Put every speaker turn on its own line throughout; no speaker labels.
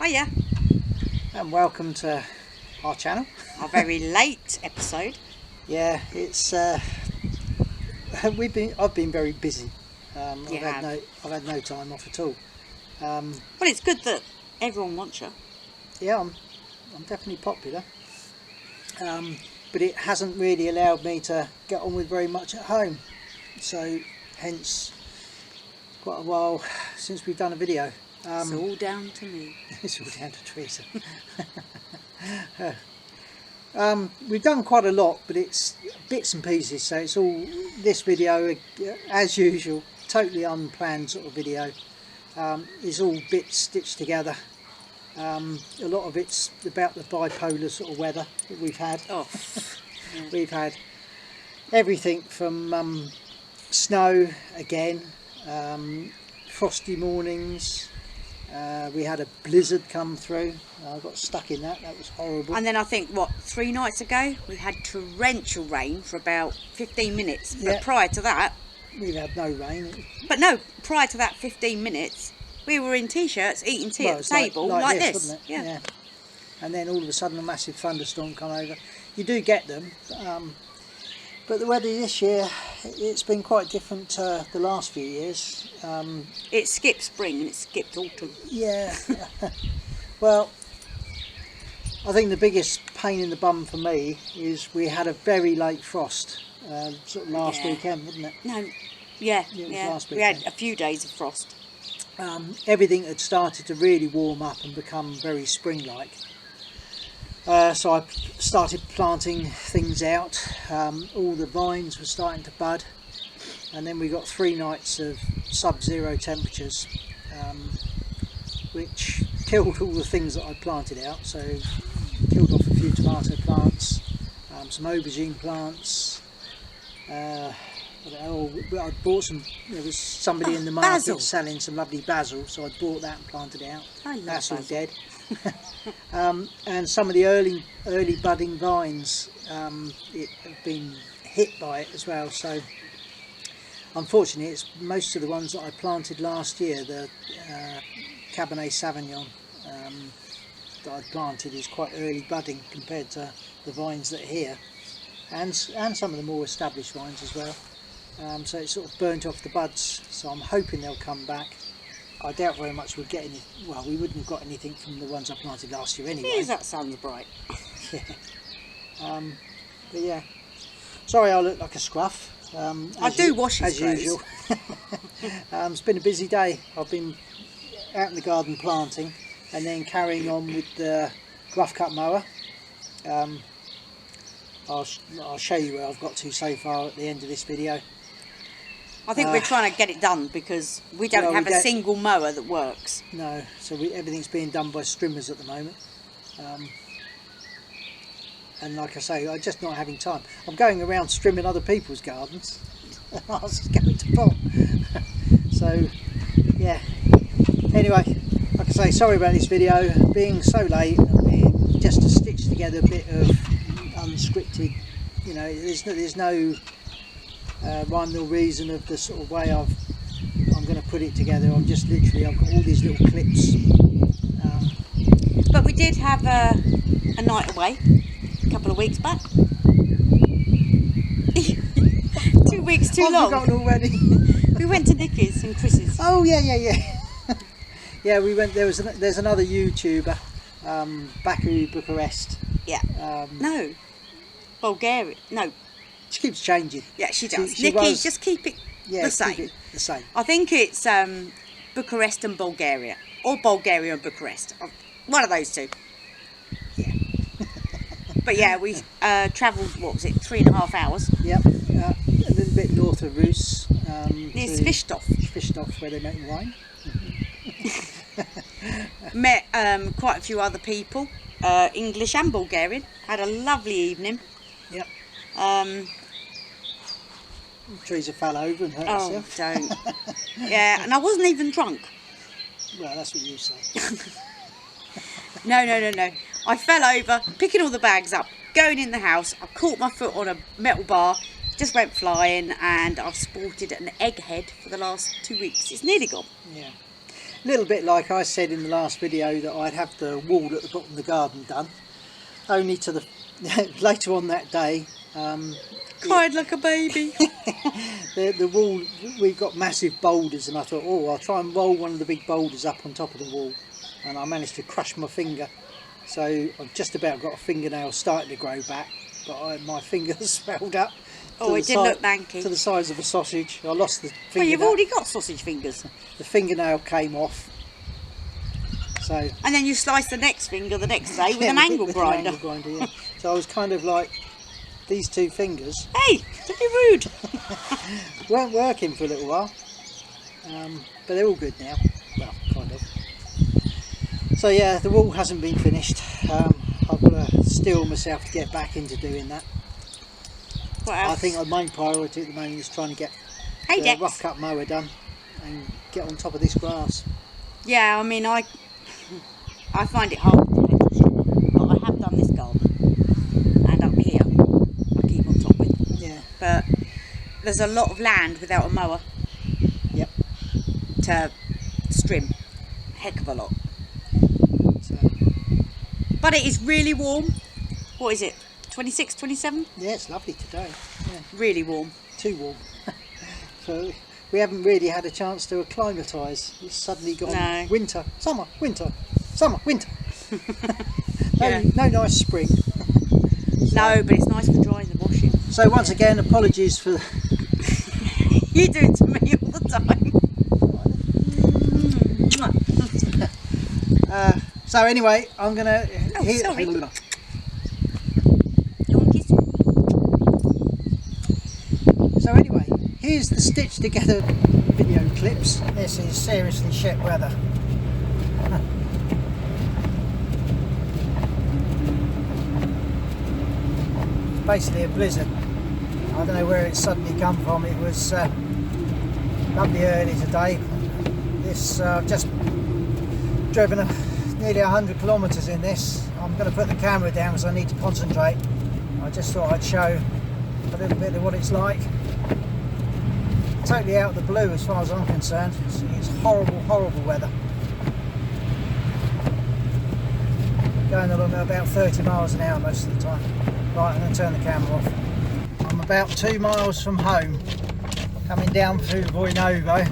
Hiya.
And welcome to our channel.
Our very late episode.
Yeah, it's I've been very busy. I've had no time off at all.
Well, it's good that everyone wants you.
Yeah, I'm definitely popular. But it hasn't really allowed me to get on with very much at home. So hence quite a while since we've done a video.
It's all down to me.
It's all down to Teresa. We've done quite a lot, but it's bits and pieces, so it's all this video, as usual, totally unplanned sort of video. It's all bits stitched together. A lot of it's about the bipolar sort of weather that we've had.
Oh. Yeah.
We've had everything from snow again, frosty mornings. We had a blizzard come through. I got stuck in that. That was horrible.
And then I think, 3 nights ago, we had torrential rain for about 15 minutes. But
Yeah.
prior to that...
We've had no rain.
But no, prior to that 15 minutes, we were in T-shirts eating tea at the table like this.
Wasn't it?
Yeah.
And then all of a sudden a massive thunderstorm come over. You do get them. But the weather this year, it's been quite different to the last few years.
It skipped spring and it skipped autumn.
Yeah. Well, I think the biggest pain in the bum for me is we had a very late frost sort of last weekend, wasn't it?
No, yeah.
Last
We
weekend.
had a few days of frost.
Everything had started to really warm up and become very spring-like. So I started planting things out. All the vines were starting to bud, and then we got 3 nights of sub-zero temperatures, which killed all the things that I planted out. So killed off a few tomato plants, some aubergine plants. I bought some. There was somebody in the market
basil.
selling some lovely basil, so I bought that and planted it out.
I love
That's all
basil.
dead. And some of the early budding vines have been hit by it as well. So unfortunately, it's most of the ones that I planted last year. The Cabernet Sauvignon that I planted is quite early budding compared to the vines that are here, and some of the more established vines as well. So it's sort of burnt off the buds. So I'm hoping they'll come back. I doubt very much we'll get any. Well, we wouldn't have got anything from the ones I planted last year anyway.
Yes, that sounds bright.
Yeah. But yeah. Sorry, I look like a scruff.
I do wash his
as
clothes.
usual. It's been a busy day. I've been out in the garden planting, and then carrying on with the rough cut mower. I'll show you where I've got to so far at the end of this video.
I think we're trying to get it done because we don't have a single mower that works.
No, so everything's being done by strimmers at the moment. And like I say, I'm just not having time. I'm going around strimming other people's gardens. I was just going to pot. So, yeah. Anyway, like I say, sorry about this video being so late and being just to stitch together a bit of unscripted. You know, there's no rhyme nor reason of the sort of way I'm going to put it together. I've got all these little clips.
But we did have a night away a couple of weeks back. 2 weeks too long.
I've forgotten already.
We went to Nicky's and Chris's.
Oh yeah. Yeah, we went. There's another YouTuber, Baku Bucharest.
Yeah. No. Bulgaria. No.
She keeps changing.
Yeah, she does.
She
Nikki,
was-
just keep it the same.
Keep it the same.
I think it's Bucharest and Bulgaria. Or Bulgaria and Bucharest. One of those two.
Yeah.
But yeah, we travelled, 3.5 hours.
Yep. A little bit north of Rus.
Near
to
Fishtov,
where they make wine.
Met quite a few other people, English and Bulgarian. Had a lovely evening.
Yep. Teresa fell over and hurt herself.
Don't. Yeah, and I wasn't even drunk.
Well, that's what you say.
No. I fell over, picking all the bags up, going in the house. I caught my foot on a metal bar, just went flying, and I've sported an egghead for the last 2 weeks. It's nearly gone.
Yeah. little bit like I said in the last video that I'd have the wall at the bottom of the garden done. Only to the later on that day,
Cried like a baby.
the wall, we've got massive boulders, and I thought, oh, I'll try and roll one of the big boulders up on top of the wall, and I managed to crush my finger. So I've just about got a fingernail starting to grow back, but my finger swelled up.
Oh, it did look manky.
To the size of a sausage. I lost the fingernail.
Well, you've already got sausage fingers.
The fingernail came off. So.
And then you slice the next finger the next day with an angle grinder.
An angle grinder, yeah. So I was kind of like, these two fingers.
Hey, don't be rude.
Weren't working for a little while. But they're all good now. Well, kind of. So yeah, the wall hasn't been finished. I've got to steel myself to get back into doing that.
What else?
I think my main priority at the moment is trying to get the rough cut mower done and get on top of this grass.
Yeah, I mean, I find it hard to do it, but I have done this garden, and up here I keep on top with.
Yeah.
But there's a lot of land without a mower.
Yep.
To trim, heck of a lot.
So.
But it is really warm. What is it? 26, 27?
Yeah, it's lovely today. Yeah.
Really warm.
Too warm. So we haven't really had a chance to acclimatise. It's suddenly gone winter, summer, winter, summer, winter. No nice spring.
No, but it's nice for drying the washing.
So once again, apologies for...
You do it to me all the time.
So anyway, I'm going to...
Sorry.
So anyway, here's the stitched together video clips. This is seriously shit weather. It's basically a blizzard. I don't know where it's suddenly come from. It was lovely early today. I've just driven nearly 100 kilometres in this. I'm going to put the camera down because I need to concentrate. I just thought I'd show a little bit of what it's like. Totally out of the blue as far as I'm concerned. It's horrible, horrible weather. Going along at about 30 miles an hour most of the time. Right, I'm going to turn the camera off. I'm about 2 miles from home, coming down through Voinovo.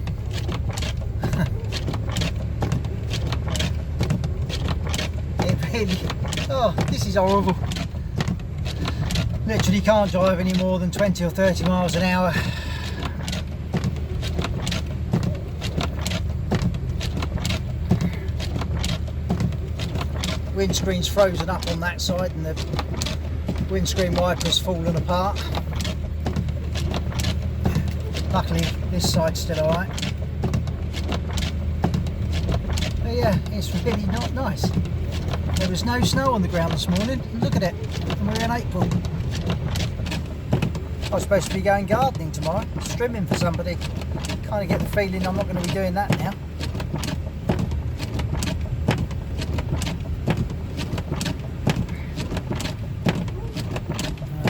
It really, oh, this is horrible. Literally can't drive any more than 20 or 30 miles an hour. Windscreen's frozen up on that side and the windscreen wiper's fallen apart. Luckily this side's still alright. But yeah, it's really not nice. There was no snow on the ground this morning. Look at it, and we're in April. I was supposed to be going gardening tomorrow, trimming for somebody. Kind of get the feeling I'm not going to be doing that now.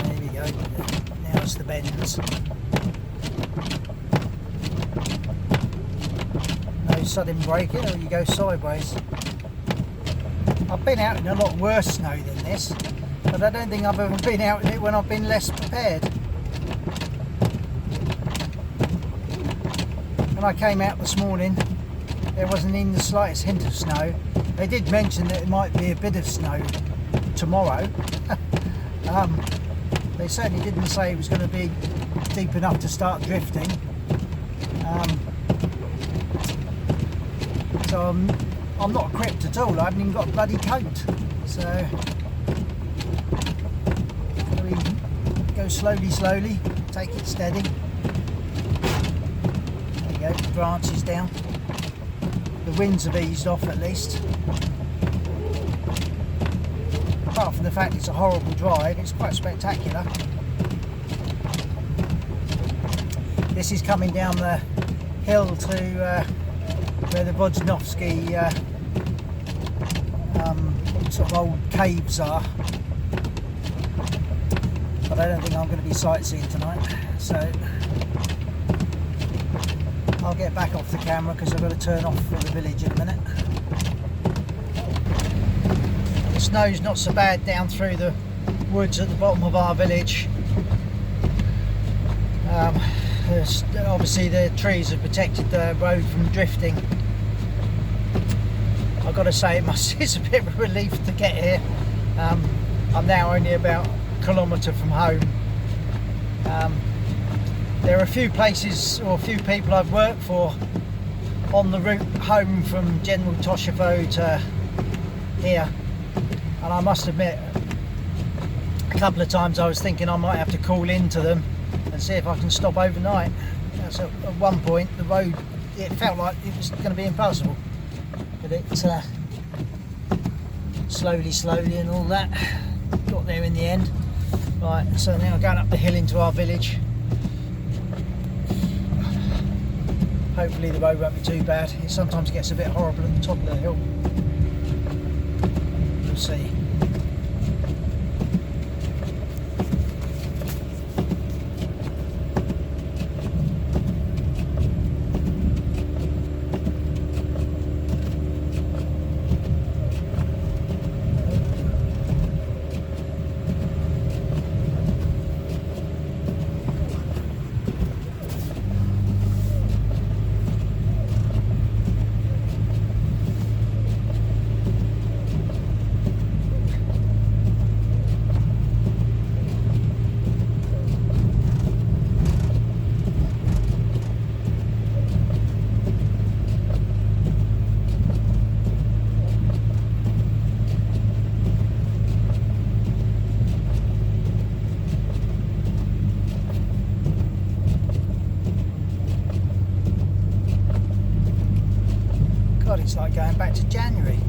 There we go. Now it's the bends. No sudden braking, or you go sideways. I've been out in a lot worse snow than this, but I don't think I've ever been out in it when I've been less prepared. When I came out this morning, there wasn't even the slightest hint of snow. They did mention that it might be a bit of snow tomorrow. They certainly didn't say it was going to be deep enough to start drifting. So I'm not equipped at all. I haven't even got a bloody coat. So we go slowly, take it steady. There you go, the branches down. The winds have eased off at least. Apart from the fact it's a horrible drive, it's quite spectacular. This is coming down the hill to where the Vodnovsky sort of old caves are, but I don't think I'm going to be sightseeing tonight, so I'll get back off the camera because I've got to turn off for the village in a minute. The snow's not so bad down through the woods at the bottom of our village. Obviously the trees have protected the road from drifting. I've got to say it's a bit of a relief to get here. I'm now only about a kilometre from home. There are a few places or a few people I've worked for on the route home from General Toshevo to here, and I must admit a couple of times I was thinking I might have to call in to them and see if I can stop overnight. That's at one point the road, it felt like it was going to be impossible, but it slowly and all that got there in the end. Right, so now I'm going up the hill into our village. Hopefully the road won't be too bad. It sometimes gets a bit horrible at the top of the hill. We'll see. God, it's like going back to January.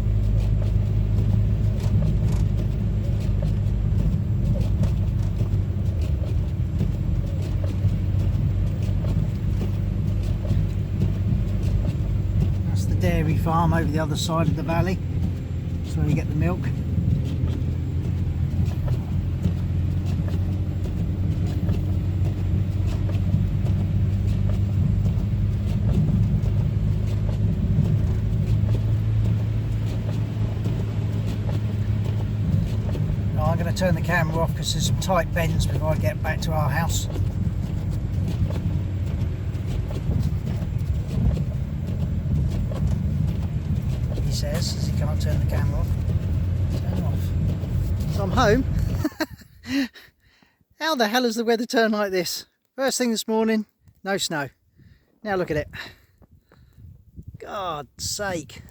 That's the dairy farm over the other side of the valley. That's where you get the milk. I'm going to turn the camera off because there's some tight bends before I get back to our house. He says as he can't turn the camera off. Turn it off. So I'm home. How the hell has the weather turned like this? First thing this morning, no snow. Now look at it. God's sake.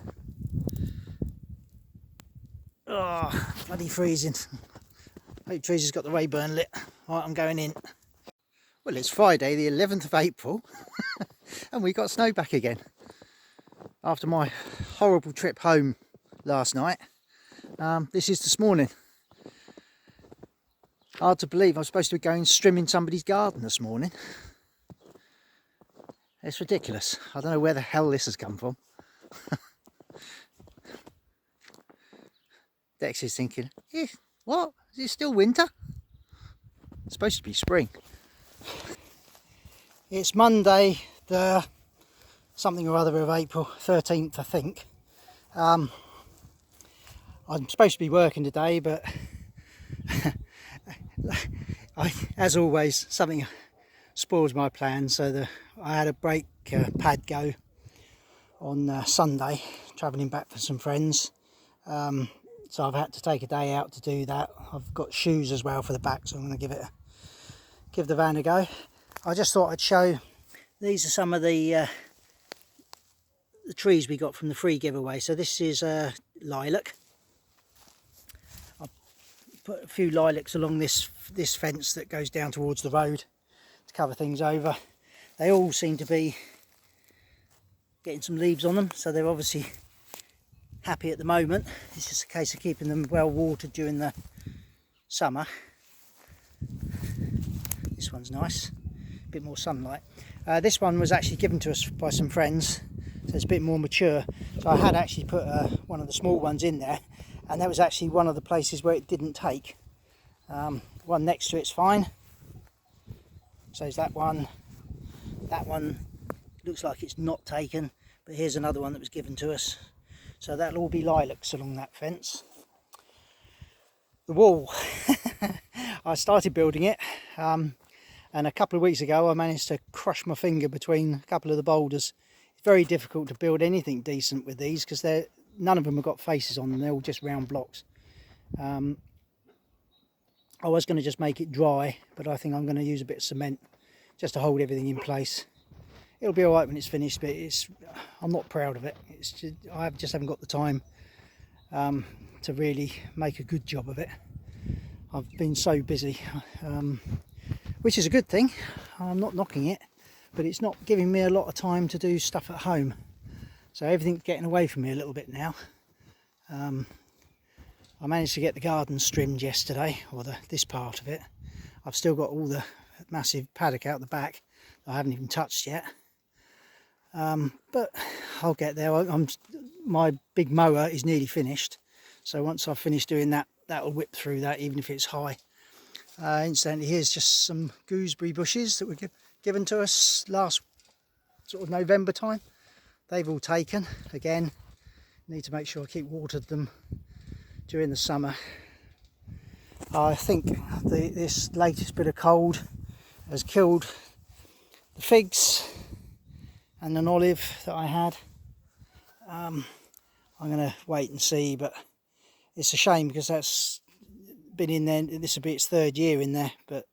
Oh, bloody freezing. Hope Teresa's got the Rayburn lit. Right, I'm going in. Well, it's Friday the 11th of April and we got snow back again. After my horrible trip home last night, this is this morning. Hard to believe I'm supposed to be going strimming somebody's garden this morning. It's ridiculous. I don't know where the hell this has come from. Dex is thinking, what? Is it still winter? It's supposed to be spring. It's Monday, the something or other of April, 13th I think. I'm supposed to be working today, but as always, something spoils my plans. So I had a brake pad go on Sunday, travelling back for some friends. So I've had to take a day out to do that. I've got shoes as well for the back, so I'm going to give the van a go. I just thought I'd show, these are some of the trees we got from the free giveaway. So this is lilac. I've put a few lilacs along this fence that goes down towards the road to cover things over. They all seem to be getting some leaves on them, so they're obviously happy at the moment. It's just a case of keeping them well watered during the summer. This one's nice, a bit more sunlight. This one was actually given to us by some friends, so it's a bit more mature. So I had actually put one of the small ones in there, and that was actually one of the places where it didn't take. One next to it's fine. So is that one looks like it's not taken, but here's another one that was given to us. So that'll all be lilacs along that fence. The wall, I started building it, and a couple of weeks ago I managed to crush my finger between a couple of the boulders. It's very difficult to build anything decent with these because none of them have got faces on them, they're all just round blocks. I was going to just make it dry, but I think I'm going to use a bit of cement just to hold everything in place. It'll be alright when it's finished, but I'm not proud of it. I just haven't got the time to really make a good job of it. I've been so busy, which is a good thing. I'm not knocking it, but it's not giving me a lot of time to do stuff at home. So everything's getting away from me a little bit now. I managed to get the garden trimmed yesterday, or this part of it. I've still got all the massive paddock out the back that I haven't even touched yet. But I'll get there. My big mower is nearly finished. So once I've finished doing that, that'll whip through that, even if it's high. Incidentally, here's just some gooseberry bushes that were given to us last sort of November time. They've all taken. Again, need to make sure I keep watered them during the summer. I think this latest bit of cold has killed the figs and an olive that I had. I'm going to wait and see, but it's a shame because that's been in there. This will be its third year in there, but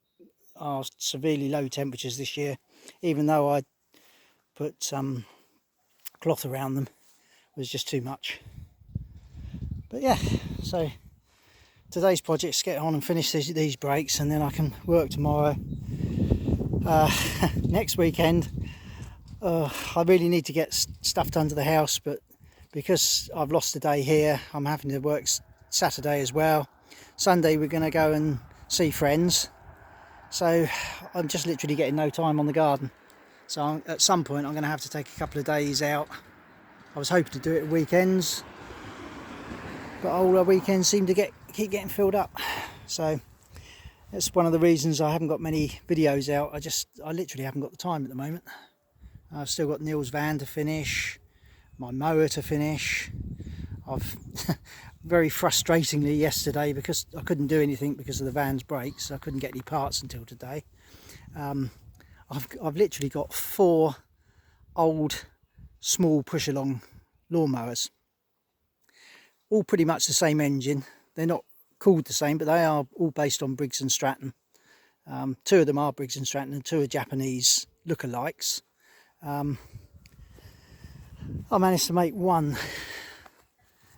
our severely low temperatures this year, even though I put some cloth around them, was just too much. But yeah, so today's project is get on and finish these breaks, and then I can work tomorrow. Next weekend, I really need to get stuff done to the house, but because I've lost a day here, I'm having to work Saturday as well. Sunday we're going to go and see friends, so I'm just literally getting no time on the garden. So at some point I'm going to have to take a couple of days out. I was hoping to do it at weekends, but all our weekends seem to keep getting filled up. So that's one of the reasons I haven't got many videos out. I literally haven't got the time at the moment. I've still got Neil's van to finish, my mower to finish. I've very frustratingly yesterday, because I couldn't do anything because of the van's brakes, I couldn't get any parts until today. I've literally got 4 old small push along lawnmowers, all pretty much the same engine. They're not called the same, but they are all based on Briggs and Stratton. 2 of them are Briggs and Stratton and 2 are Japanese lookalikes. I managed to make 1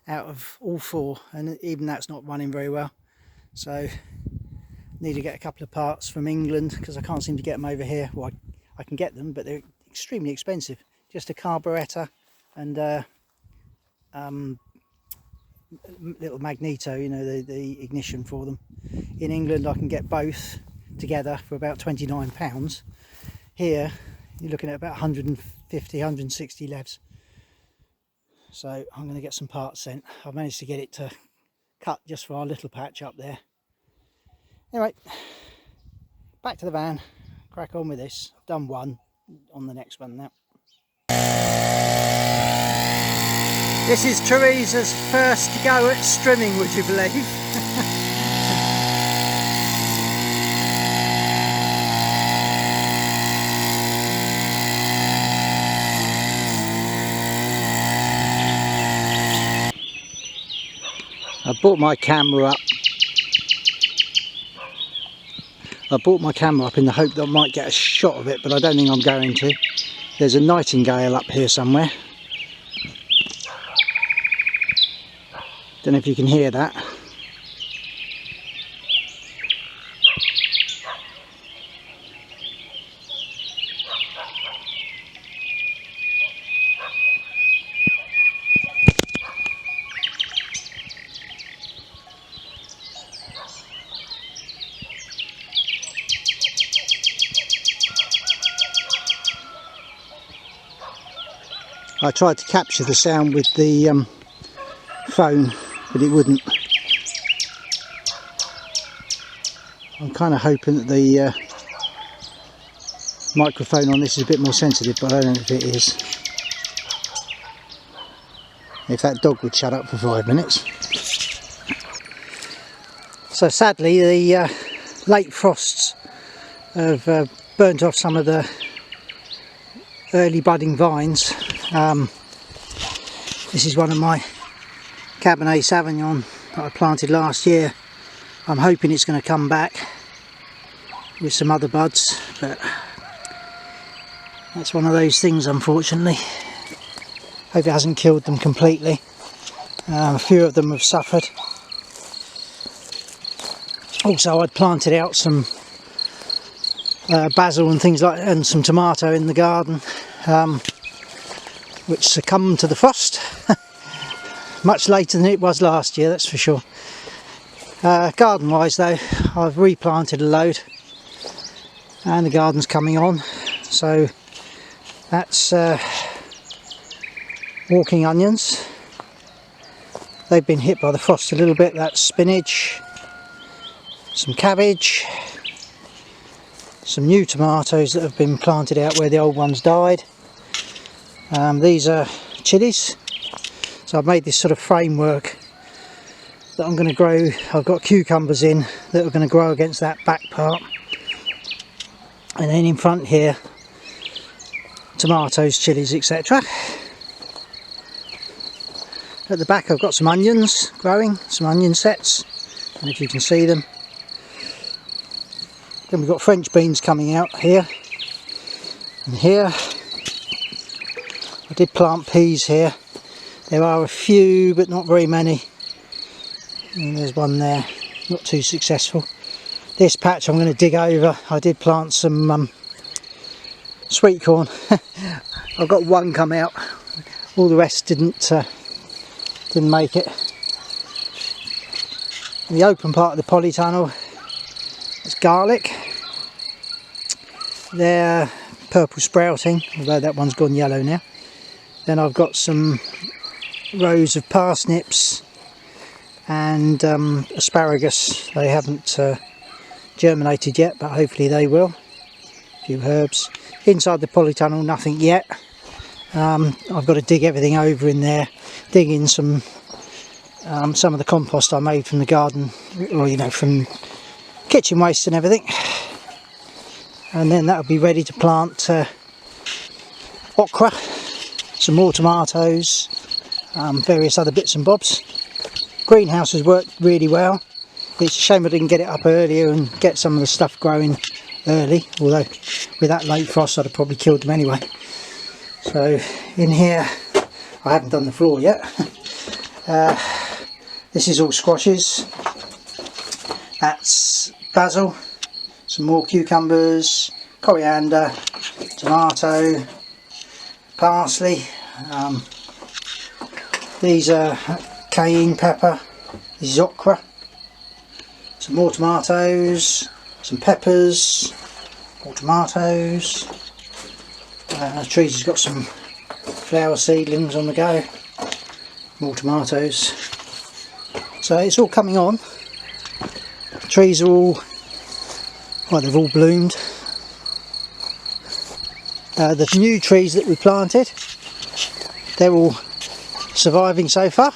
out of all 4, and even that's not running very well. So need to get a couple of parts from England because I can't seem to get them over here. Well, I can get them, but they're extremely expensive. Just a carburettor and little magneto, you know, the ignition for them. In England I can get both together for about £29. Here you're looking at about 150, 160 levs. So I'm going to get some parts sent. I've managed to get it to cut just for our little patch up there. Anyway, back to the van, crack on with this. I've done 1, on the next one now. This is Teresa's first go at strimming, would you believe? I brought my camera up. In the hope that I might get a shot of it, but I don't think I'm going to. There's a nightingale up here somewhere. Don't know if you can hear that. I tried to capture the sound with the phone, but it wouldn't. I'm kind of hoping that the microphone on this is a bit more sensitive, but I don't know if it is. If that dog would shut up for 5 minutes. So sadly the late frosts have burnt off some of the early budding vines. This is one of my Cabernet Sauvignon that I planted last year. I'm hoping it's going to come back with some other buds, but that's one of those things, unfortunately. Hope it hasn't killed them completely. A few of them have suffered. Also, I'd planted out some basil and things like that, and some tomato in the garden, which succumbed to the frost. Much later than it was last year, that's for sure. Garden wise though, I've replanted a load and the garden's coming on. So that's walking onions. They've been hit by the frost a little bit. That's spinach, some cabbage, some new tomatoes that have been planted out where the old ones died. These are chilies. So I've made this sort of framework that I'm going to grow. I've got cucumbers in that are going to grow against that back part, and then in front here tomatoes, chilies, etc. At the back I've got some onions growing, some onion sets, and if you can see them. Then we've got French beans coming out here and here. I did plant peas here. There are a few, but not very many. And there's one there, not too successful. This patch I'm going to dig over. I did plant some sweet corn. I've got one come out. All the rest didn't make it. In the open part of the polytunnel, it's garlic. They're purple sprouting, although that one's gone yellow now. Then I've got some rows of parsnips and asparagus. They haven't germinated yet, but hopefully they will. A few herbs. Inside the polytunnel, nothing yet. I've got to dig everything over in there, dig in some of the compost I made from the garden, or you know, from kitchen waste and everything, and then that'll be ready to plant okra, some more tomatoes, various other bits and bobs. Greenhouse has worked really well. It's a shame I didn't get it up earlier and get some of the stuff growing early, although with that late frost I'd have probably killed them anyway. So in here, I haven't done the floor yet. This is all squashes. That's basil, some more cucumbers, coriander, tomato, parsley. These are cayenne pepper. This is okra. Some more tomatoes, some peppers, more tomatoes. The trees has got some flower seedlings on the go. More tomatoes. So it's all coming on. The trees are all, well, they've all bloomed. The new trees that we planted, they're all surviving so far.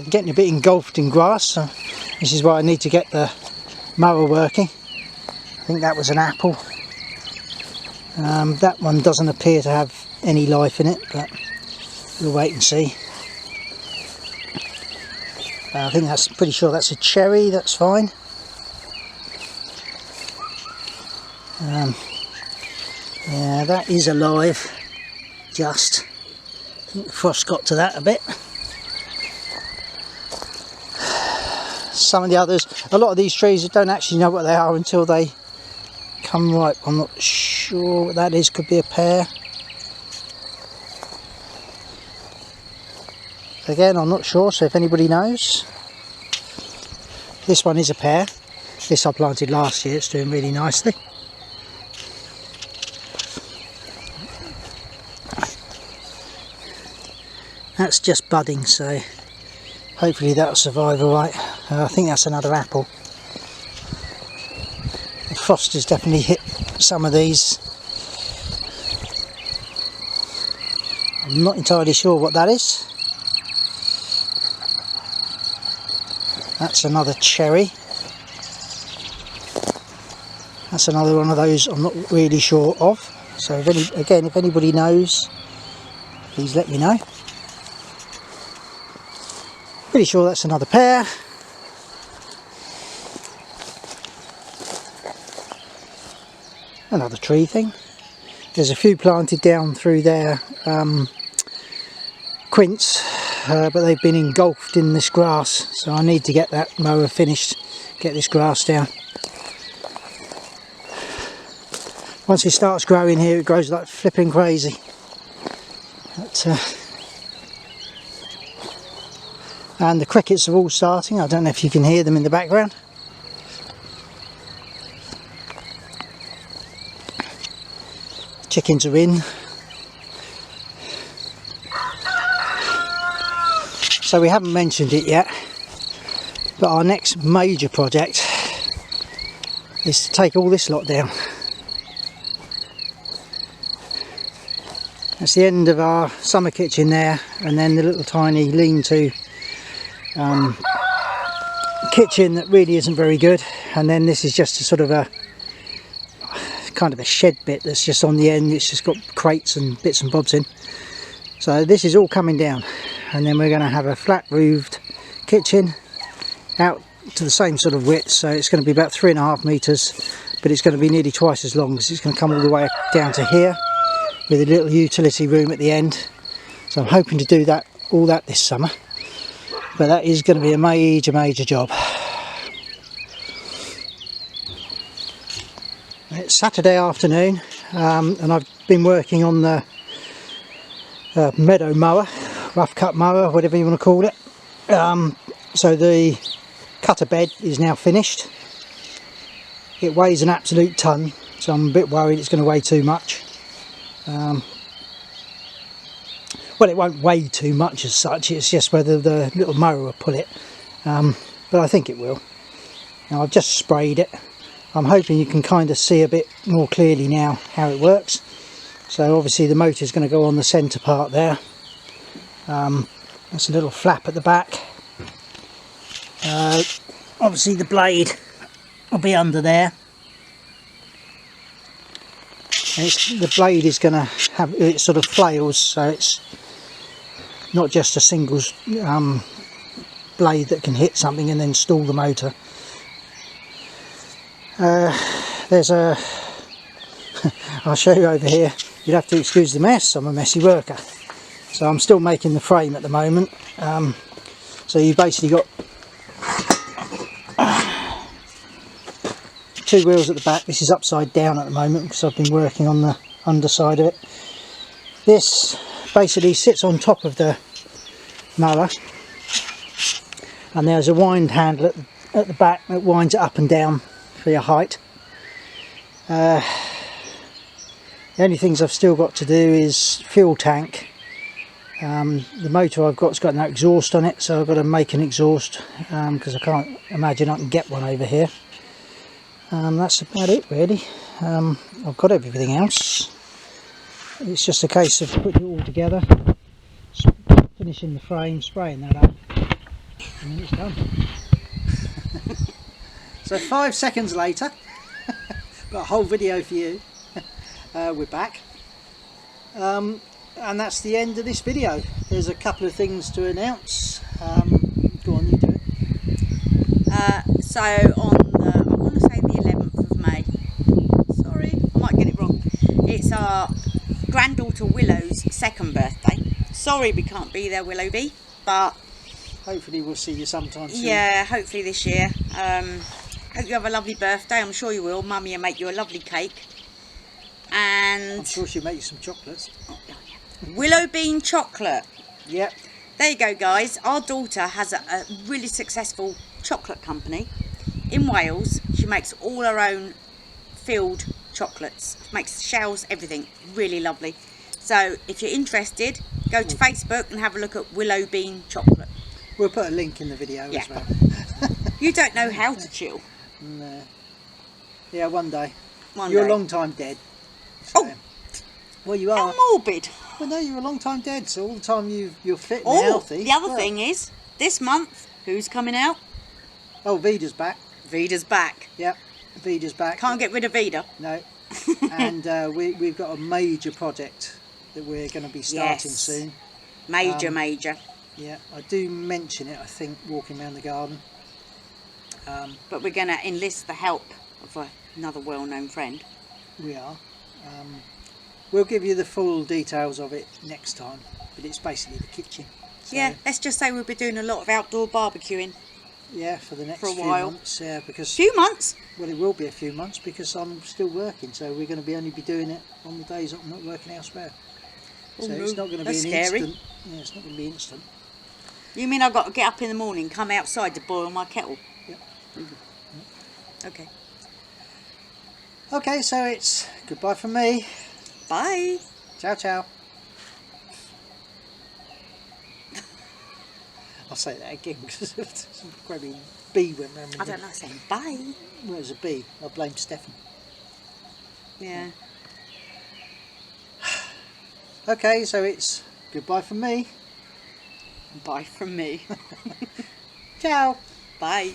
Getting a bit engulfed in grass, so this is why I need to get the mower working. I think that was an apple. That one doesn't appear to have any life in it, but we'll wait and see. I think that's pretty sure that's a cherry. That's fine. Yeah, that is alive. Just, I think the frost got to that a bit. Some of the others, a lot of these trees don't actually know what they are until they come ripe. I'm not sure what that is. Could be a pear. Again, I'm not sure, so if anybody knows. This one is a pear. This I planted last year. It's doing really nicely. That's just budding, so hopefully that'll survive alright. I think that's another apple. The frost has definitely hit some of these. I'm not entirely sure what that is. That's another cherry. That's another one of those I'm not really sure of. So if anybody knows, please let me know. Pretty sure that's another pear. Another tree thing. There's a few planted down through there, quince, but they've been engulfed in this grass, so I need to get that mower finished, get this grass down. Once it starts growing here, it grows like flipping crazy. And the crickets are all starting. I don't know if you can hear them in the background. Chickens are in. So we haven't mentioned it yet, but our next major project is to take all this lot down. That's the end of our summer kitchen there, and then the little tiny lean-to kitchen that really isn't very good, and then this is just a sort of a kind of a shed bit that's just on the end. It's just got crates and bits and bobs in. So this is all coming down, and then we're going to have a flat roofed kitchen out to the same sort of width, so it's going to be about 3.5 meters, but it's going to be nearly twice as long, because it's going to come all the way down to here with a little utility room at the end. So I'm hoping to do all that this summer, but that is going to be a major job. It's Saturday afternoon, and I've been working on the meadow mower, rough cut mower, whatever you want to call it. So the cutter bed is now finished. It weighs an absolute ton, so I'm a bit worried it's going to weigh too much. Well, it won't weigh too much as such, it's just whether the little mower will pull it, but I think it will. Now I've just sprayed it. I'm hoping you can kind of see a bit more clearly now how it works. So obviously the motor is going to go on the centre part there. There's a little flap at the back. Obviously the blade will be under there. And the blade is going to have, it sort of flails, so it's not just a single blade that can hit something and then stall the motor. There's a I'll show you over here. You'd have to excuse the mess, I'm a messy worker. So I'm still making the frame at the moment. So you've basically got two wheels at the back. This is upside down at the moment because I've been working on the underside of it. This basically sits on top of the mower, and there's a wind handle at the back that winds it up and down for your height. The only things I've still got to do is fuel tank. The motor I've got's got no exhaust on it, so I've got to make an exhaust, because I can't imagine I can get one over here. That's about it really. I've got everything else. It's just a case of putting it all together, finishing the frame, spraying that up, and then it's done. So 5 seconds later, got a whole video for you. We're back, and that's the end of this video. There's a couple of things to announce. Go on, you do it.
So on the, I want to say the 11th of May, sorry, I might get it wrong, it's our granddaughter Willow's 2nd birthday. Sorry we can't be there, Willowby, but
hopefully we'll see you sometime soon.
Yeah, hopefully this year. Hope you have a lovely birthday. I'm sure you will. Mummy will make you a lovely cake. And
I'm sure she'll make you some chocolates.
Oh, yeah. Willow bean chocolate.
Yep.
There you go, guys. Our daughter has a really successful chocolate company in Wales. She makes all her own field chocolates. Makes shells, everything. Really lovely. So if you're interested, go to Facebook and have a look at Willow bean chocolate.
We'll put a link in the video as well.
You don't know how to chill.
No. Yeah, one day.
One
You're
day.
a long time dead. So.
Oh!
Well, you are.
How morbid.
Well, no, you're a long time dead, so all the time you're fit and
Oh,
healthy.
the other thing is, this month, who's coming out?
Oh, Vida's back.
Vida's back.
Yep, Vida's back.
Can't get rid of Vida.
No. And we've got a major project that we're going to be starting soon.
Major.
Yeah, I do mention it, I think, walking around the garden.
But we're going to enlist the help of another well-known friend.
We are. We'll give you the full details of it next time, but it's basically the kitchen. So,
Yeah, let's just say we'll be doing a lot of outdoor barbecuing.
Yeah, for the next
For a
few
while.
months. Yeah, because
Few months?
well, it will be a few months because I'm still working, so we're going to be only doing it on the days I'm not working elsewhere. So
Oh,
it's not going to be
that's
an
scary.
instant. Yeah, it's not going to be instant.
You mean I've got to get up in the morning, come outside to boil my kettle?
Yep.
Okay.
Okay, so it's goodbye from me.
Bye.
Ciao, ciao. I'll say that again because some crappy bee went round.
I don't like saying bye.
Well, it was a bee. I blame Stefan.
Yeah.
Okay, so it's goodbye from me.
Bye from me.
Ciao.
Bye.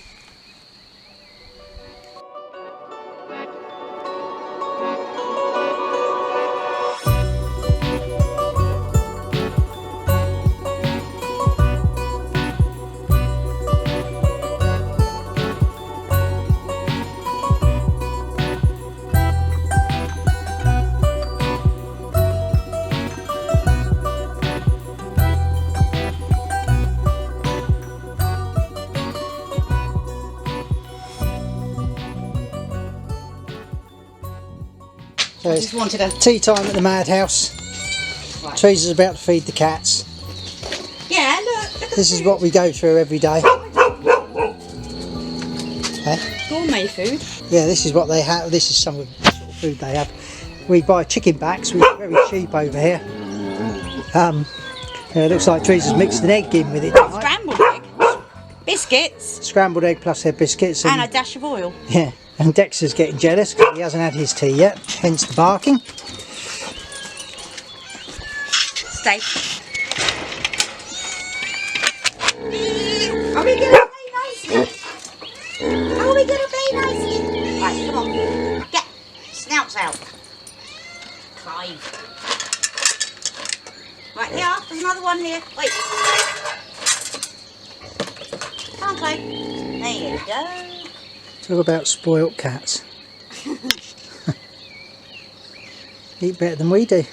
So
I
it's
just wanted a...
tea time at the madhouse.
Right.
Teresa's about to feed the cats.
Yeah, look.
This is what we go through every day.
Gourmet food.
Yeah, this is what they have. This is some of the sort of food they have. We buy chicken backs, which are very cheap over here. It looks like Teresa's mixed an egg in with it tonight.
Scrambled egg. Biscuits.
Scrambled egg plus their biscuits.
And a dash of oil.
Yeah, and Dexter's getting jealous because he hasn't had his tea yet, hence the barking.
Steak. Are we going to play nicely? Are we going to play nicely? Right, come on. Get. Snouts out. Clive. Right, here. There's another one here. Wait. Come on, Clive. There you go.
Talk about spoilt cats. Eat better than we do.